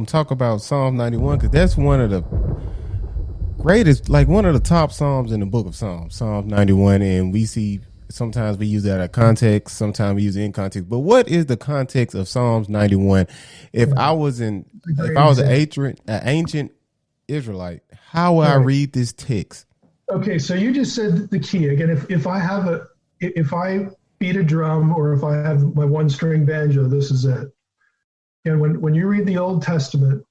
talk about Psalm 91 because that's one of the greatest, like one of the top psalms in the book of Psalms, Psalm 91, and we see sometimes we use that out of context, sometimes we use it in context. But what is the context of Psalms 91? If I was an ancient Israelite, how would I read this text? Okay, so you just said the key again. If I beat a drum or if I have my one string banjo, this is it. And when you read the Old Testament,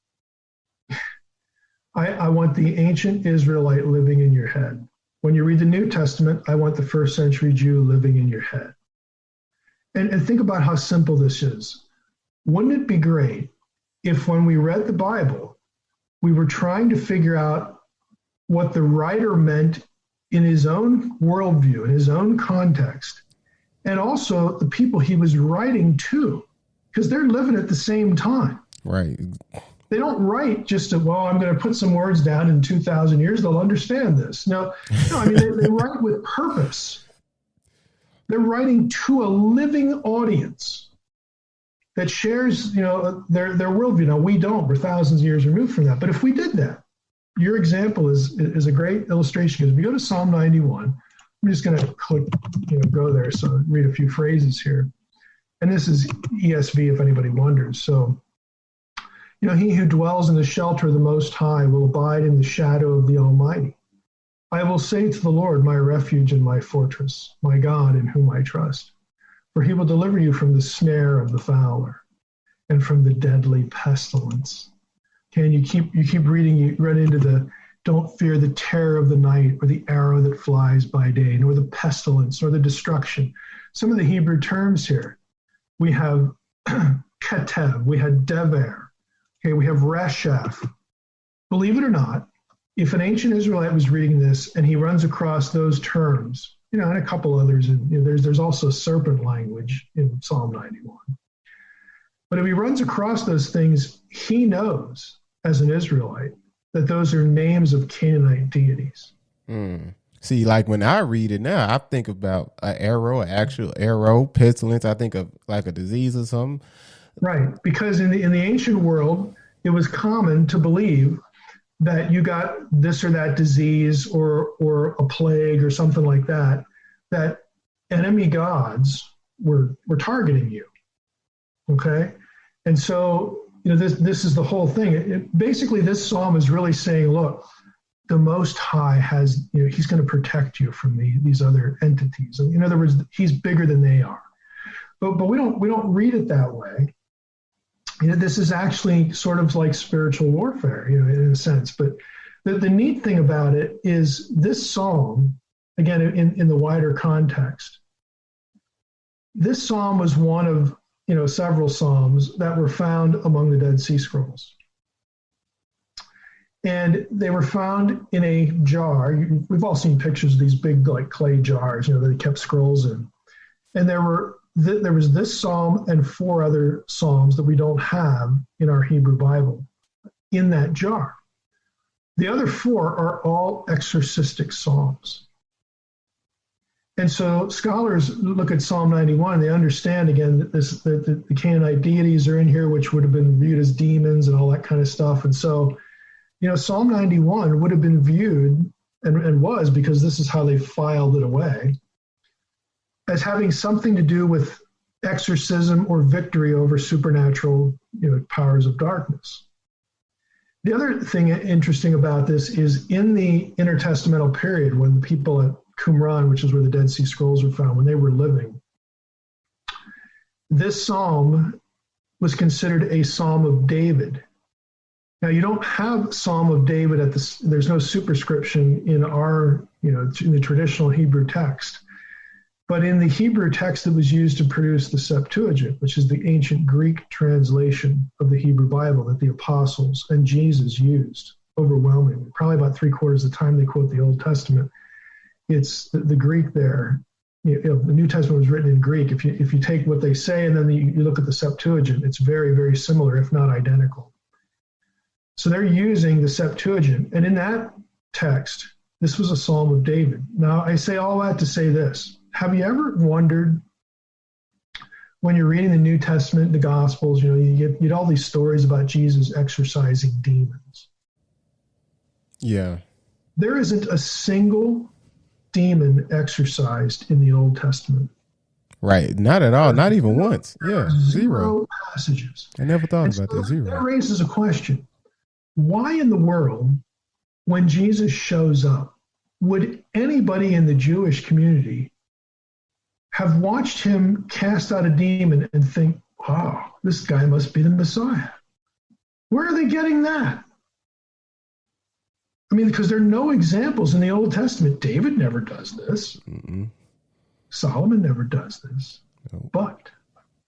I want the ancient Israelite living in your head. When you read the New Testament, I want the first century Jew living in your head. And think about how simple this is. Wouldn't it be great if when we read the Bible, we were trying to figure out what the writer meant in his own worldview, in his own context, and also the people he was writing to, because they're living at the same time. Right. They don't write just to, well, I'm going to put some words down in 2,000 years, they'll understand this. No, I mean, they write with purpose. They're writing to a living audience that shares, their worldview. Now, we don't. We're thousands of years removed from that. But if we did that, your example is a great illustration. Because if you go to Psalm 91, I'm just going to click, go there. So read a few phrases here. And this is ESV, if anybody wonders. So, he who dwells in the shelter of the Most High will abide in the shadow of the Almighty. I will say to the Lord, my refuge and my fortress, my God in whom I trust. For he will deliver you from the snare of the fowler and from the deadly pestilence. Okay, and you keep reading, you run into the don't fear the terror of the night or the arrow that flies by day, nor the pestilence or the destruction. Some of the Hebrew terms here, we have ketev, we had dever. Okay, we have resheph. Believe it or not, if an ancient Israelite was reading this and he runs across those terms, and a couple others, and there's also serpent language in Psalm 91. But if he runs across those things, he knows as an Israelite that those are names of Canaanite deities. See, like when I read it now, I think about an actual arrow, pestilence. I think of like a disease or something. Right, because in the ancient world, it was common to believe that you got this or that disease or a plague or something like that, that enemy gods were targeting you. Okay, and so this is the whole thing. Basically, this psalm is really saying, look, the Most High has, he's going to protect you from these other entities. In other words, he's bigger than they are. But we don't read it that way. This is actually sort of like spiritual warfare, in a sense. But the neat thing about it is this psalm, again, in the wider context, this psalm was one of several psalms that were found among the Dead Sea Scrolls. And they were found in a jar. We've all seen pictures of these big like clay jars, that they kept scrolls in. And there was this psalm and 4 other psalms that we don't have in our Hebrew Bible in that jar. The other 4 are all exorcistic psalms. And so scholars look at Psalm 91, they understand again that the Canaanite deities are in here, which would have been viewed as demons and all that kind of stuff. And so, Psalm 91 would have been viewed, and was, because this is how they filed it away, as having something to do with exorcism or victory over supernatural, powers of darkness. The other thing interesting about this is in the intertestamental period, when the people at Qumran, which is where the Dead Sea Scrolls were found, when they were living, this psalm was considered a psalm of David. Now, you don't have Psalm of David there's no superscription in our, in the traditional Hebrew text. But in the Hebrew text that was used to produce the Septuagint, which is the ancient Greek translation of the Hebrew Bible that the apostles and Jesus used overwhelmingly, probably about 3/4 of the time they quote the Old Testament, it's the Greek there. The New Testament was written in Greek. If you take what they say and then you look at the Septuagint, it's very, very similar, if not identical. So they're using the Septuagint. And in that text, this was a Psalm of David. Now, I say all that to say this. Have you ever wondered when you're reading the New Testament, the Gospels, you get all these stories about Jesus exorcising demons. Yeah. There isn't a single demon exorcised in the Old Testament. Right. Not at all. Not even once. Yeah. Zero passages. I never thought about that. Zero. That raises a question. Why in the world, when Jesus shows up, would anybody in the Jewish community have watched him cast out a demon and think, wow, this guy must be the Messiah? Where are they getting that? I mean, because there are no examples in the Old Testament. David never does this. Mm-mm. Solomon never does this. Nope.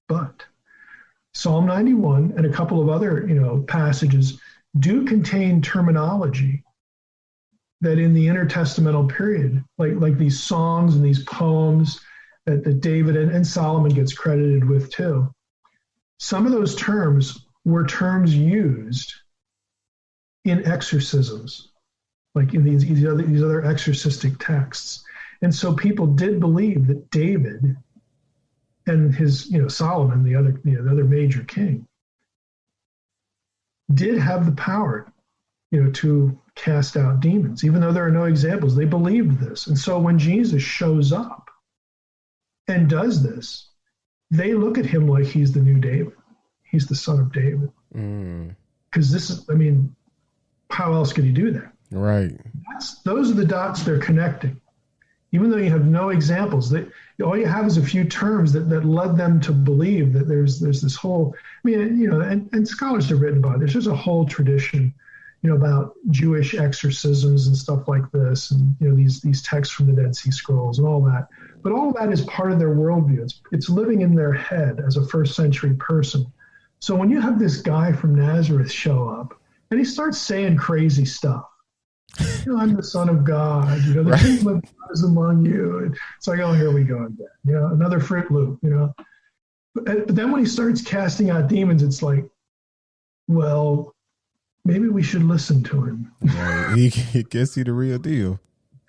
But Psalm 91 and a couple of other, passages do contain terminology that in the intertestamental period, like these songs and these poems that David and Solomon gets credited with too. Some of those terms were terms used in exorcisms, like in these other exorcistic texts. And so people did believe that David and his, Solomon, the other major king, did have the power, to cast out demons. Even though there are no examples, they believed this. And so when Jesus shows up and does this, they look at him like he's the new David. He's the son of David. Because this is, how else could he do that? Right. Those are the dots they're connecting. Even though you have no examples, all you have is a few terms that led them to believe that there's this whole, and scholars have written about it. There's just a whole tradition, about Jewish exorcisms and stuff like this, and these texts from the Dead Sea Scrolls and all that. But all of that is part of their worldview. It's living in their head as a first century person. So when you have this guy from Nazareth show up and he starts saying crazy stuff, I'm the Son of God. The kingdom of God is among you. It's like, oh, here we go again. Another Fruit Loop. But then when he starts casting out demons, it's like, well, maybe we should listen to him. Right. He gets you the real deal.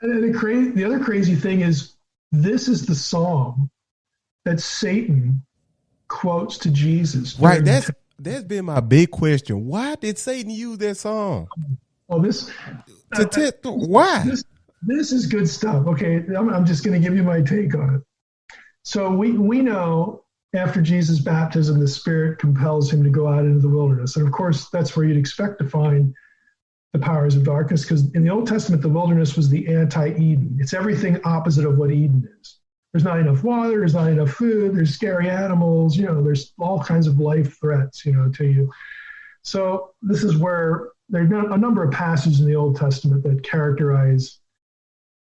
And the other crazy thing is, this is the psalm that Satan quotes to Jesus. Right. That's been my big question. Why did Satan use that song? Oh, why? This is good stuff. Okay, I'm just going to give you my take on it. So we know after Jesus' baptism, the Spirit compels him to go out into the wilderness. And of course, that's where you'd expect to find the powers of darkness, because in the Old Testament, the wilderness was the anti-Eden. It's everything opposite of what Eden is. There's not enough water, there's not enough food, there's scary animals, there's all kinds of life threats, to you. So this is where there are a number of passages in the Old Testament that characterize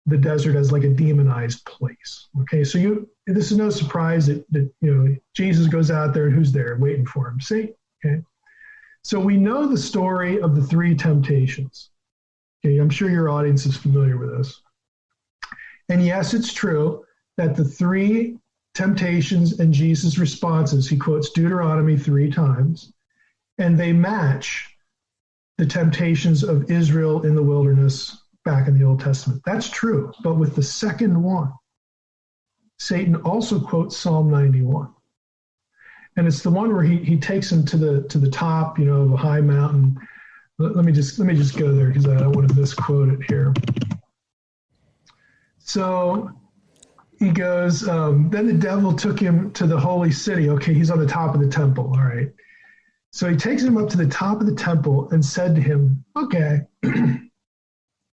the desert as like a demonized place. Okay, so this is no surprise that Jesus goes out there and who's there waiting for him? Satan. Okay, so we know the story of the three temptations. Okay, I'm sure your audience is familiar with this. And yes, it's true that the three temptations and Jesus' responses, he quotes Deuteronomy 3 times, and they match the temptations of Israel in the wilderness back in the Old Testament. That's true. But with the second one, Satan also quotes Psalm 91. And it's the one where he takes him to the top, of a high mountain. Let me just go there because I don't want to misquote it here. So he goes, then the devil took him to the holy city. Okay, he's on the top of the temple. All right. So he takes him up to the top of the temple and said to him, okay,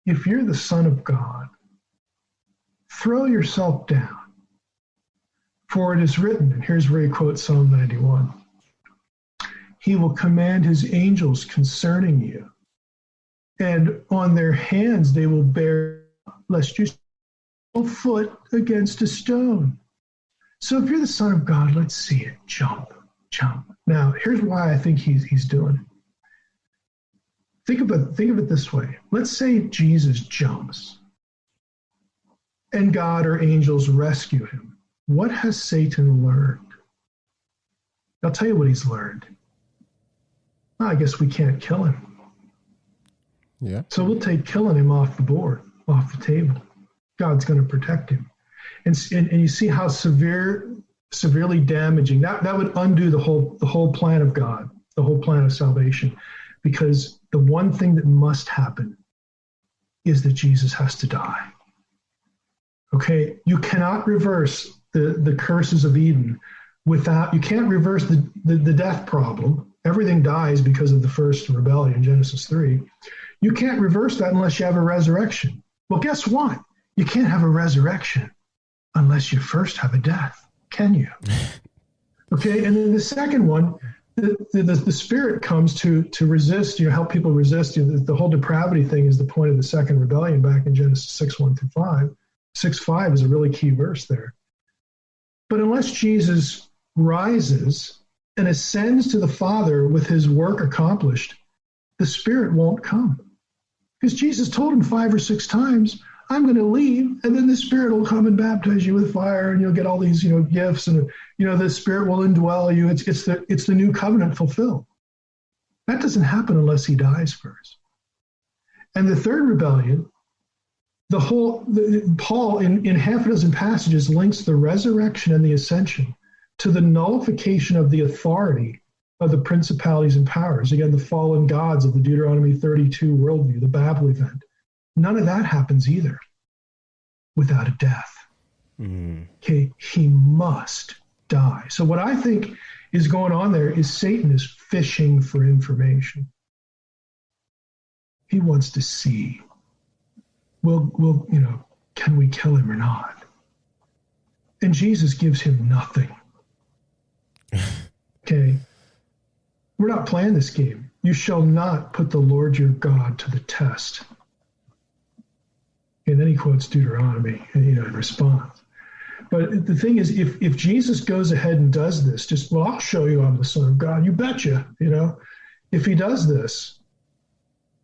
if you're the Son of God, throw yourself down. For it is written, and here's where he quotes Psalm 91, he will command his angels concerning you, and on their hands they will bear, lest you foot against a stone. So if you're the Son of God, let's see it. Jump. Now, here's why I think he's doing it. Think of it this way. Let's say Jesus jumps and God or angels rescue him. What has Satan learned? I'll tell you what he's learned. Well, I guess we can't kill him. Yeah. So we'll take killing him off the board, off the table. God's going to protect him. And you see how severe severely damaging. That would undo the whole plan of God, the whole plan of salvation, because the one thing that must happen is that Jesus has to die. Okay, you cannot reverse the curses of Eden without, you can't reverse the death problem. Everything dies because of the first rebellion, Genesis 3. You can't reverse that unless you have a resurrection. Well, guess what? You can't have a resurrection unless you first have a death, can you? Okay, and then the second one, the Spirit comes to resist, help people resist. The whole depravity thing is the point of the second rebellion back in Genesis 6:1-5. 6:5 is a really key verse there. But unless Jesus rises and ascends to the Father with his work accomplished, the Spirit won't come. Because Jesus told him 5 or 6 times, I'm going to leave, and then the Spirit will come and baptize you with fire, and you'll get all these, gifts, and the Spirit will indwell you. It's the new covenant fulfilled. That doesn't happen unless he dies first. And the third rebellion, Paul in half a dozen passages links the resurrection and the ascension to the nullification of the authority of the principalities and powers. Again, the fallen gods of the Deuteronomy 32 worldview, the Babel event. None of that happens either without a death. Okay, he must die. So what I think is going on there is Satan is fishing for information. He wants to see, can we kill him or not? And Jesus gives him nothing. Okay, we're not playing this game. You shall not put the Lord your God to the test. And then he quotes Deuteronomy, in response. But the thing is, if Jesus goes ahead and does this, I'll show you I'm the Son of God. You betcha, If he does this,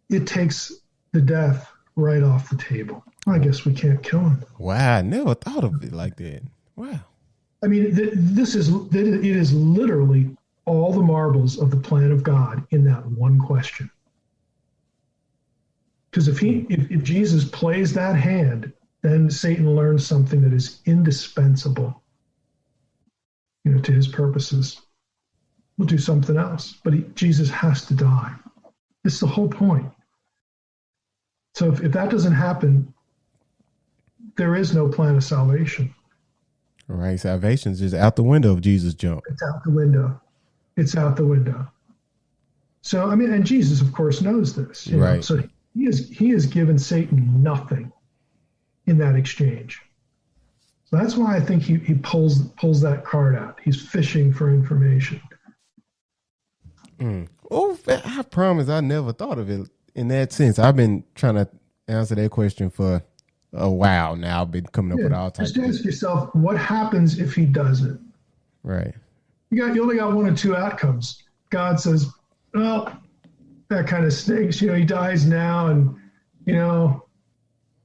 it takes the death right off the table. I guess we can't kill him. Wow, I never thought of it like that. Wow. I mean, it is literally all the marbles of the plan of God in that one question. Because if Jesus plays that hand, then Satan learns something that is indispensable, to his purposes. We'll do something else, but Jesus has to die. It's the whole point. So if that doesn't happen, there is no plan of salvation. All right, salvation's just out the window if Jesus jumped. It's out the window. It's out the window. So, and Jesus, of course, knows this. Right. So he has given Satan nothing in that exchange. So that's why I think he pulls that card out. He's fishing for information. Oh, I promise I never thought of it in that sense. I've been trying to answer that question for a while now. I've been coming up with all types of things. Just ask yourself, what happens if he doesn't? Right. You only got one or two outcomes. God says, well, that kind of stinks. He dies now, and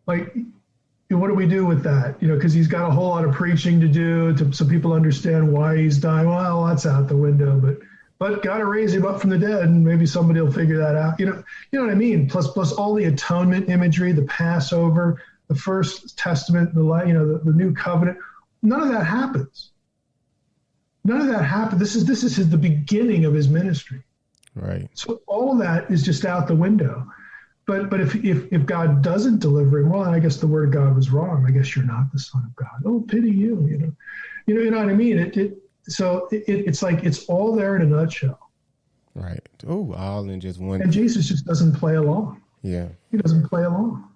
what do we do with that? Because he's got a whole lot of preaching to do so people understand why he's dying. Well, that's out the window, but got to raise him up from the dead, and maybe somebody will figure that out. You know what I mean? Plus all the atonement imagery, the Passover, the First Testament, the New Covenant. None of that happens. None of that happened. This is the beginning of his ministry. Right. So all of that is just out the window. But if God doesn't deliver him, well, I guess the word of God was wrong. I guess you're not the Son of God. Oh, pity you. You know what I mean? It's like it's all there in a nutshell. Right. Oh, all in just one. And Jesus just doesn't play along. Yeah. He doesn't play along.